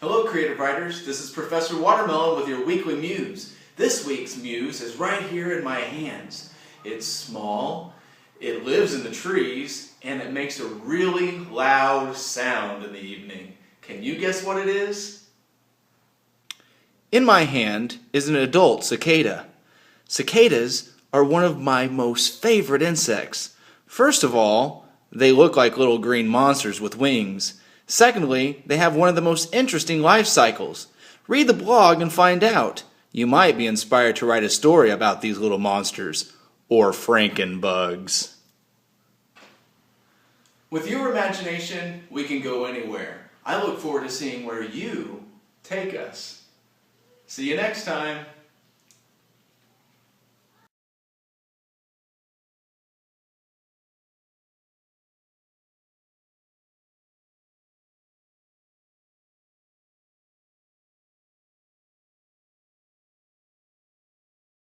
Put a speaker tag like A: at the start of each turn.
A: Hello creative writers, this is Professor Watermelon with your weekly Muse. This week's Muse is right here in my hands. It's small, it lives in the trees, and it makes a really loud sound in the evening. Can you guess what it is? In my hand is an adult cicada. Cicadas are one of my most favorite insects. First of all, they look like little green monsters with wings. Secondly, they have one of the most interesting life cycles. Read the blog and find out. You might be inspired to write a story about these little monsters, or Frankenbugs. With your imagination, we can go anywhere. I look forward to seeing where you take us. See you next time.